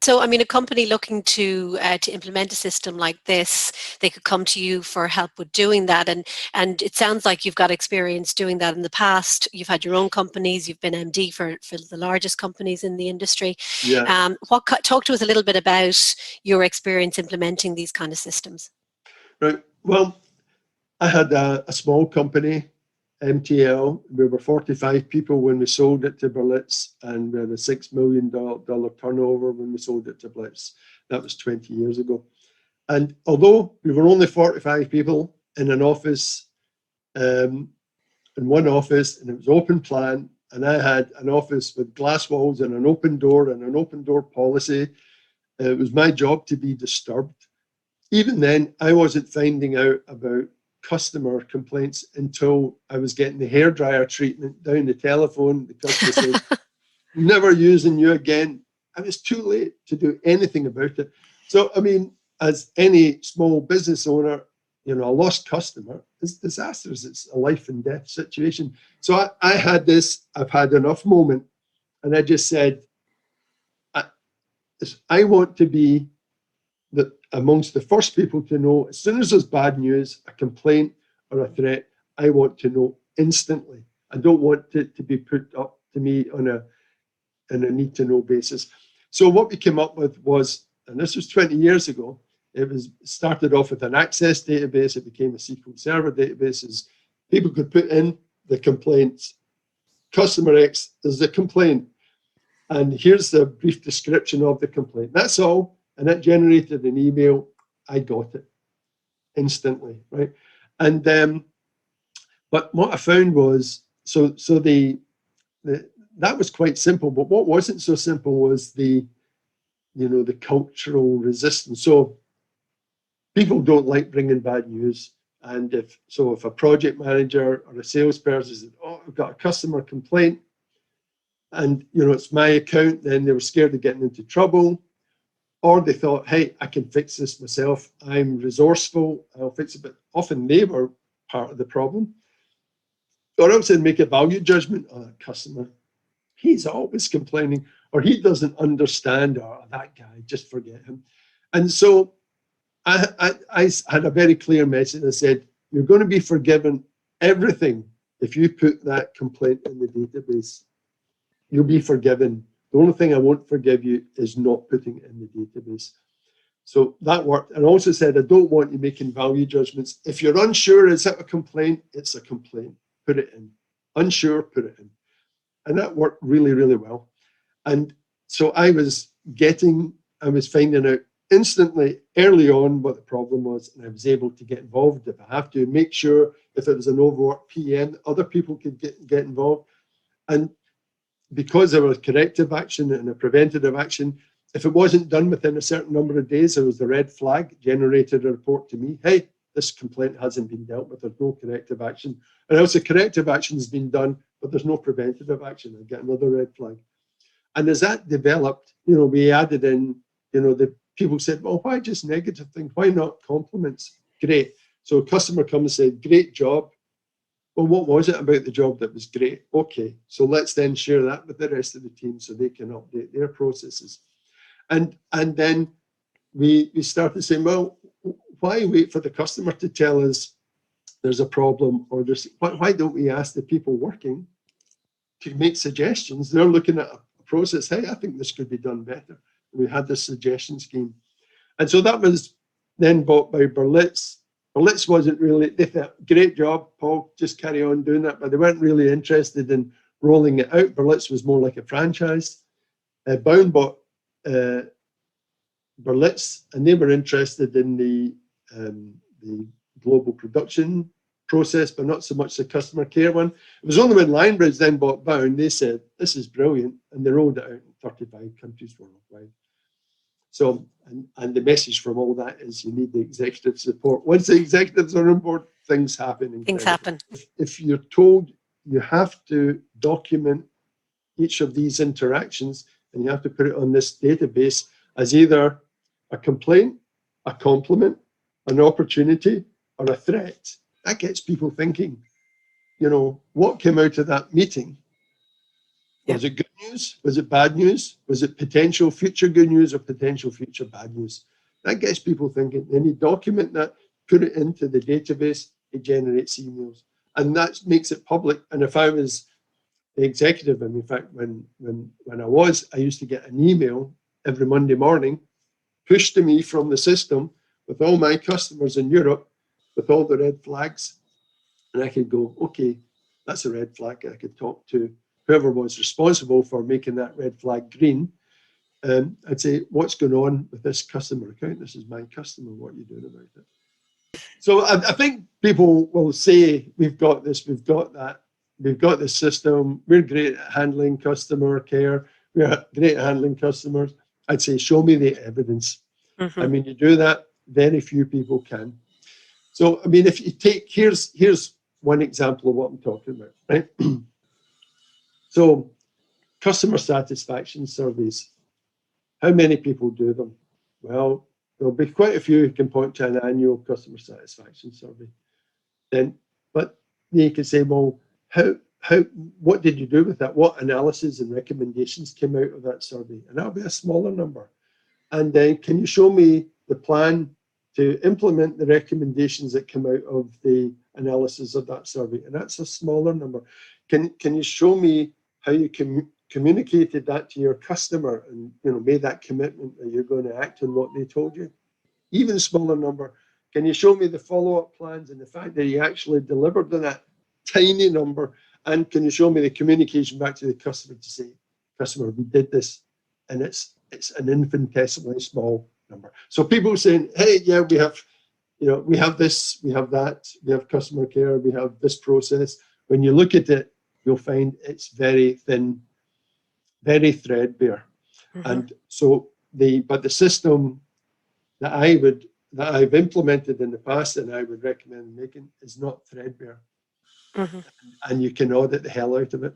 So, I mean, a company looking to implement a system like this, they could come to you for help with doing that, and it sounds like you've got experience doing that in the past. You've had your own companies. You've been MD for the largest companies in the industry. Yeah. Talk to us a little bit about your experience implementing these kind of systems. Right. Well, I had a small company, MTL. We were 45 people when we sold it to Berlitz, and we had a $6 million turnover when we sold it to Blitz. That was 20 years ago. And although we were only 45 people in an office, in one office, and it was open plan, and I had an office with glass walls and an open door policy, it was my job to be disturbed. Even then, I wasn't finding out about customer complaints until I was getting the hairdryer treatment down the telephone. The customer said, never using you again. And it's too late to do anything about it. So, I mean, as any small business owner, you know, a lost customer is disastrous. It's a life and death situation. So I had this, I've had enough moment. And I just said, I want to be amongst the first people to know, as soon as there's bad news, a complaint or a threat, I want to know instantly. I don't want it to be put up to me on a need to know basis. So what we came up with was, and this was 20 years ago, it started off with an Access database. It became a SQL Server database. As people could put in the complaints. Customer X is the complaint, and here's the brief description of the complaint. That's all. And that generated an email. I got it instantly, right? And but what I found was, that was quite simple. But what wasn't so simple was the cultural resistance. So people don't like bringing bad news. And if a project manager or a salesperson said, "Oh, I've got a customer complaint," and it's my account, then they were scared of getting into trouble. Or they thought, hey, I can fix this myself. I'm resourceful. I'll fix it. But often they were part of the problem. Or else they'd make a value judgment on a customer. He's always complaining, or he doesn't understand, or that guy, just forget him. And so I had a very clear message. I said, you're going to be forgiven everything if you put that complaint in the database. You'll be forgiven. The only thing I won't forgive you is not putting it in the database. So that worked. And also said, I don't want you making value judgments. If you're unsure, is it a complaint? It's a complaint. Put it in. Unsure, put it in. And that worked really, really well. And so I was finding out instantly early on what the problem was, and I was able to get involved if I have to, make sure if it was an overworked PM, other people could get involved. And because there was corrective action and a preventative action, if it wasn't done within a certain number of days, there was the red flag, generated a report to me. Hey, this complaint hasn't been dealt with. There's no corrective action. And also corrective action has been done, but there's no preventative action. I get another red flag. And as that developed, we added in, the people said, well, why just negative things? Why not compliments? Great. So a customer comes and said, great job. Well, what was it about the job that was great? Okay, so let's then share that with the rest of the team so they can update their processes. And then we started saying, well, why wait for the customer to tell us there's a problem, or why don't we ask the people working to make suggestions? They're looking at a process. Hey, I think this could be done better. We had this suggestion scheme. And so that was then bought by Berlitz. Berlitz wasn't really, they thought, great job, Paul, just carry on doing that. But they weren't really interested in rolling it out. Berlitz was more like a franchise. Bound bought Berlitz, and they were interested in the global production process, but not so much the customer care one. It was only when Lionbridge then bought Bound, they said, this is brilliant. And they rolled it out in 35 countries worldwide. So, and the message from all that is you need the executive support. Once the executives are on board, things happen. Things happen. If you're told you have to document each of these interactions, and you have to put it on this database as either a complaint, a compliment, an opportunity, or a threat, that gets people thinking, what came out of that meeting? Was it good news? Was it bad news? Was it potential future good news or potential future bad news? That gets people thinking. Then you document that, put it into the database, it generates emails. And that makes it public. And if I was the executive, and in fact, when I used to get an email every Monday morning pushed to me from the system with all my customers in Europe with all the red flags. And I could go, okay, that's a red flag. I could talk to whoever was responsible for making that red flag green. I'd say, what's going on with this customer account? This is my customer. What are you doing about it? So I think people will say, we've got this, we've got that, we've got this system. We're great at handling customer care. We're great at handling customers. I'd say, show me the evidence. Mm-hmm. I mean, you do that, very few people can. So, I mean, if you take, here's one example of what I'm talking about, right? So, customer satisfaction surveys. How many people do them? Well, there'll be quite a few who can point to an annual customer satisfaction survey. But you can say, well, what did you do with that? What analysis and recommendations came out of that survey? And that'll be a smaller number. And then can you show me the plan to implement the recommendations that come out of the analysis of that survey? And that's a smaller number. Can you show me how you communicated that to your customer and made that commitment that you're going to act on what they told you? Even smaller number. Can you show me the follow-up plans and the fact that you actually delivered on that tiny number? And can you show me the communication back to the customer to say, customer, we did this, and it's an infinitesimally small number. So people saying, hey, yeah, we have this, we have that, we have customer care, we have this process. When you look at it, you'll find it's very thin, very threadbare. Mm-hmm. And so the system that I've implemented in the past and I would recommend making is not threadbare. Mm-hmm. And you can audit the hell out of it.